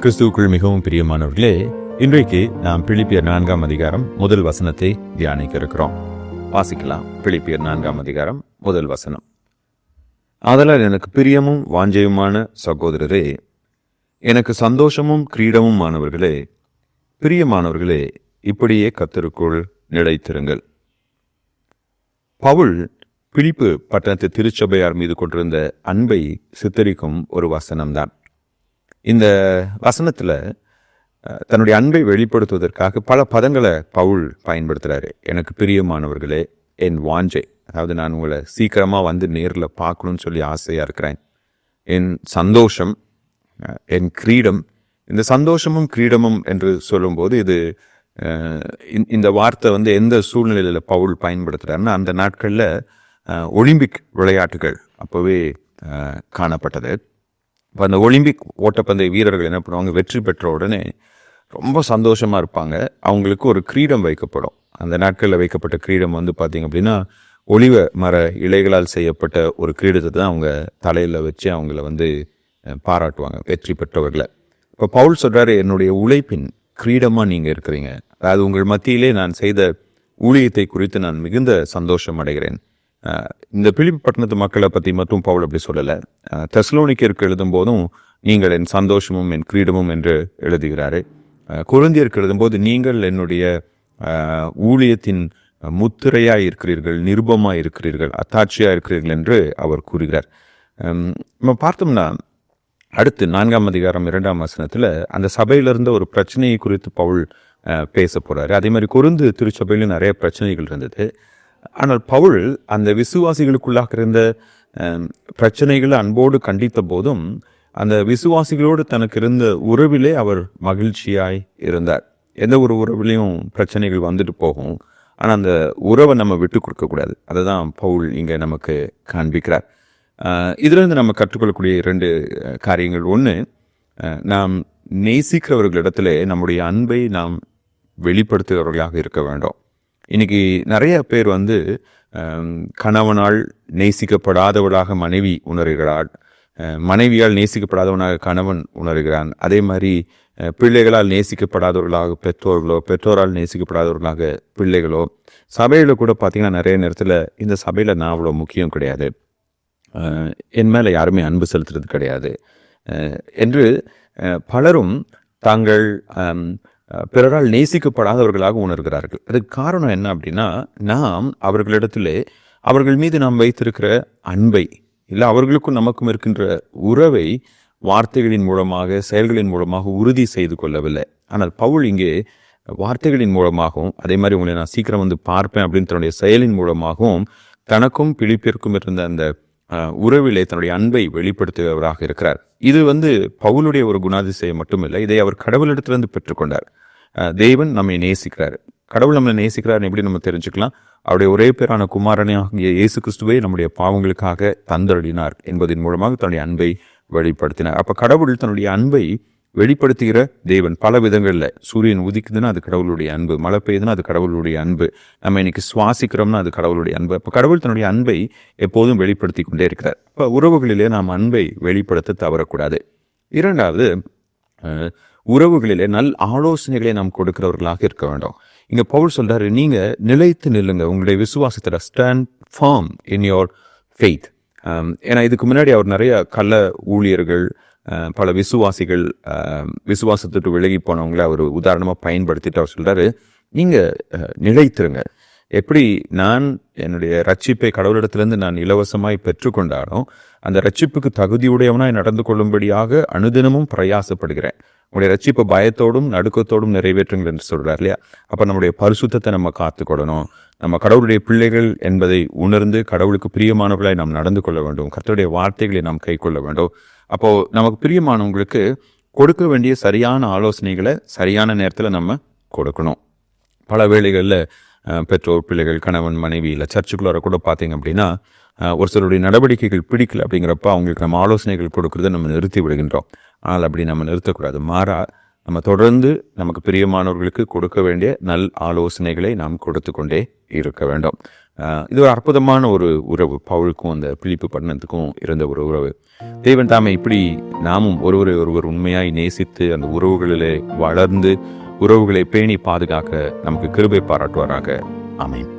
கிறிஸ்துவுக்குள் மிகவும் பிரியமானவர்களே, இன்றைக்கு நாம் பிலிப்பியர் 4ஆம் அதிகாரம் முதல் வசனத்தை தியானிக்க இருக்கிறோம். வாசிக்கலாம். பிலிப்பியர் 4ஆம் அதிகாரம் முதல் வசனம். ஆதலால் எனக்கு பிரியமும் வாஞ்சையுமான சகோதரரே, எனக்கு சந்தோஷமும் கிரீடமும் ஆனவர்களே, பிரியமானவர்களே, இப்படியே கர்த்தருக்குள் நிலைத்திருங்கள். பவுல் பிலிப்பு பட்டணத்து திருச்சபையார் மீது கொண்டிருந்த அன்பை சித்தரிக்கும் ஒரு வசனம்தான். இந்த வசனத்துல தன்னுடைய அன்பை வெளிப்படுத்துவதற்காக பல பதங்களை பவுல் பயன்படுத்துறாரு. எனக்கு பிரியமானவர்களே, என் வாஞ்சை, அதாவது நான் உங்களை சீக்கிரமா வந்து நேரில் பார்க்கணும்னு சொல்லி ஆசையா இருக்கிறேன். என் சந்தோஷம், என் கிரீடம். இந்த சந்தோஷமும் கிரீடமும் என்று சொல்லும்போது இது இந்த வார்த்தை எந்த சூழ்நிலையில பவுல் பயன்படுத்துறாருன்னா, அந்த நாட்கள்ல ஒலிம்பிக் விளையாட்டுகள் அப்போவே காணப்பட்டது. இப்போ அந்த ஒலிம்பிக் ஓட்டப்பந்தய வீரர்கள் என்ன பண்ணுவாங்க, வெற்றி பெற்ற உடனே ரொம்ப சந்தோஷமாக இருப்பாங்க. அவங்களுக்கு ஒரு கிரீடம் வைக்கப்படும். அந்த நாட்களில் வைக்கப்பட்ட கிரீடம் பார்த்தீங்க அப்படின்னா, ஒலிவ மர இலைகளால் செய்யப்பட்ட ஒரு கிரீடத்தை தான் அவங்க தலையில் வச்சு அவங்கள பாராட்டுவாங்க, வெற்றி பெற்றவர்களை. இப்போ பவுல் சொல்கிறாரு, என்னுடைய உழைப்பின் கிரீடமாக நீங்கள் இருக்கிறீங்க. அதாவது உங்கள் மத்தியிலே நான் செய்த ஊழியத்தை குறித்து நான் மிகுந்த சந்தோஷம் அடைகிறேன். இந்த பிலிப்பி பட்டணத்து மக்களை பற்றி மட்டும் பவுல் அப்படி சொல்லலை. தெசலோனிக்கருக்கு எழுதும் போதும் நீங்கள் என் சந்தோஷமும் என் கிரீடமும் என்று எழுதுகிறாரு. கொரிந்தியருக்கு எழுதும்போது நீங்கள் என்னுடைய ஊழியத்தின் முத்திரையாக இருக்கிறீர்கள், நிருபமாக இருக்கிறீர்கள், அத்தாட்சியாக இருக்கிறீர்கள் என்று அவர் கூறுகிறார். நம்ம பார்த்தோம்னா அடுத்து 4ஆம் அதிகாரம் 2ஆம் வசனத்தில் அந்த சபையிலிருந்த ஒரு பிரச்சனையை குறித்து பவுல் பேச போகிறாரு. அதே மாதிரி கொரிந்து திருச்சபையிலும் நிறைய பிரச்சனைகள் இருந்தது. ஆனால் பவுல் அந்த விசுவாசிகளுக்குள்ளாக இருந்த பிரச்சனைகளை அன்போடு கண்டித்த போதும் அந்த விசுவாசிகளோடு தனக்கு இருந்த உறவிலே அவர் மகிழ்ச்சியாய் இருந்தார். எந்த ஒரு உறவிலையும் பிரச்சனைகள் வந்துட்டு போகும், ஆனால் அந்த உறவை நம்ம விட்டு கொடுக்கக்கூடாது. அதை தான் பவுல் இங்கே நமக்கு காண்பிக்கிறார். இதிலிருந்து நம்ம கற்றுக்கொள்ளக்கூடிய 2 காரியங்கள். ஒன்று, நாம் நேசிக்கிறவர்களிடத்துல நம்முடைய அன்பை நாம் வெளிப்படுத்துகிறவர்களாக இருக்க வேண்டும். இன்னைக்கு நிறைய பேர் கணவனால் நேசிக்கப்படாதவளாக மனைவி உணர்கிறாள், மனைவியால் நேசிக்கப்படாதவனாக கணவன் உணர்கிறான். அதே மாதிரி பிள்ளைகளால் நேசிக்கப்படாதவர்களாக பெற்றோர்களோ, பெற்றோரால் நேசிக்கப்படாதவர்களாக பிள்ளைகளோ. சபையில் கூட பார்த்தீங்கன்னா நிறைய நேரத்தில் இந்த சபையில் நான் அவ்வளோ முக்கியம் கிடையாது, என் மேலே யாருமே அன்பு செலுத்துறது கிடையாது என்று பலரும் தாங்கள் பிறரால் நேசிக்கப்படாதவர்களாக உணர்கிறார்கள். அதுக்கு காரணம் என்ன அப்படின்னா, நாம் அவர்களிடத்திலே அவர்கள் மீது நாம் வைத்திருக்கிற அன்பை, இல்லை அவர்களுக்கும் நமக்கும் இருக்கின்ற உறவை வார்த்தைகளின் மூலமாக, செயல்களின் மூலமாக உறுதி செய்து கொள்ளவில்லை. ஆனால் பவுல் இங்கே வார்த்தைகளின் மூலமாகவும், அதே மாதிரி உங்களை நான் சீக்கிரம் பார்ப்பேன் அப்படின்னு தன்னுடைய செயலின் மூலமாகவும் தனக்கும் பிலிப்பிற்கும் இருந்த அந்த உறவிலே தன்னுடைய அன்பை வெளிப்படுத்துகிறவராக இருக்கிறார். இது பவுலுடைய ஒரு குணாதிசயம் மட்டுமில்லை, இதை அவர் கடவுளிடத்திலிருந்து பெற்றுக்கொண்டார். தேவன் நம்மை நேசிக்கிறார், கடவுள் நம்மை நேசிக்கிறார். எப்படி நம்ம தெரிஞ்சுக்கலாம்? அவருடைய ஒரே பேரான குமாரனாகிய இயேசு கிறிஸ்துவை நம்முடைய பாவங்களுக்காக தந்தருளினார் என்பதன் மூலமாக தன்னுடைய அன்பை வெளிப்படுத்தினார். அப்ப கடவுள் தன்னுடைய அன்பை வெளிப்படுத்துகிற தேவன் பல விதங்களில். சூரியன் உதிக்குதுன்னா அது கடவுளுடைய அன்பு, மழை பெய்யுதுன்னா அது கடவுளுடைய அன்பு, நம்ம இன்னைக்கு சுவாசிக்கிறோம்னா அது கடவுளுடைய அன்பு. அப்போ கடவுள் தன்னுடைய அன்பை எப்போதும் வெளிப்படுத்தி கொண்டே இருக்கிறார். இப்போ உறவுகளிலே நாம் அன்பை வெளிப்படுத்த தவறக்கூடாது. 2வது, உறவுகளிலே நல் ஆலோசனைகளை நாம் கொடுக்கிறவர்களாக இருக்க வேண்டும். இங்க பவுல் சொல்றாரு, நீங்க நிலைத்து நில்லுங்க உங்களுடைய விசுவாசத்துல, stand firm in your faith. ஏன்னா இதுக்கு முன்னாடி அவர் நிறைய கள்ள ஊழியர்கள், பல விசுவாசிகள், விசுவாசத்துக்கு விலகி போனவங்களை அவர் உதாரணமாக பயன்படுத்திட்டு அவர் சொல்றாரு, நீங்க நிலைத்திருங்க. எப்படி நான் என்னுடைய ரட்சிப்பை கடவுளிடத்திலிருந்து நான் இலவசமாய் பெற்றுக்கொண்டாலும் அந்த ரட்சிப்புக்கு தகுதியுடையவனாய் நடந்து கொள்ளும்படியாக அனுதினமும் பிரயாசப்படுகிறேன். உங்களுடைய ரட்சிப்பை பயத்தோடும் நடுக்கத்தோடும் நிறைவேற்றுங்கள் என்று சொல்றார் இல்லையா? அப்ப நம்முடைய பரிசுத்தத்தை நம்ம காத்துக்கொள்ளணும். நம்ம கடவுளுடைய பிள்ளைகள் என்பதை உணர்ந்து கடவுளுக்கு பிரியமானவர்களாய் நாம் நடந்து கொள்ள வேண்டும். கர்த்தருடைய வார்த்தைகளை நாம் கை கொள்ள வேண்டும். அப்போ நமக்கு பிரியமானவங்களுக்கு கொடுக்க வேண்டிய சரியான ஆலோசனைகளை சரியான நேரத்தில் நம்ம கொடுக்கணும். பல வேளைகளில் பெற்றோர், பிள்ளைகள், கணவன், மனைவி, இல்லை சர்ச்சுக்குள்ளார கூட பார்த்தீங்க அப்படின்னா ஒரு சிலருடைய நடவடிக்கைகள் பிடிக்கல அப்படிங்கிறப்ப அவங்களுக்கு நம்ம ஆலோசனைகள் கொடுக்கறத நம்ம நிறுத்தி விடுகின்றோம். ஆனால் அப்படி நம்ம நிறுத்தக்கூடாது. மாறா நம்ம தொடர்ந்து நமக்கு பிரியமானவர்களுக்கு கொடுக்க வேண்டிய நல் ஆலோசனைகளை நாம் கொடுத்து கொண்டே இருக்க வேண்டும். இது ஒரு அற்புதமான ஒரு உறவு. பவுலுக்கும் அந்த பிலிப்பு பட்டணத்துக்கும் இருந்த ஒரு உறவு. தேவன் தாமே இப்படி நாமும் ஒருவரை ஒருவர் உண்மையாய் நேசித்து அந்த உறவுகளிலே வளர்ந்து உறவுகளை பேணி பாதுகாக்க நமக்கு கிருபை பாராட்டுவாராக. ஆமென்.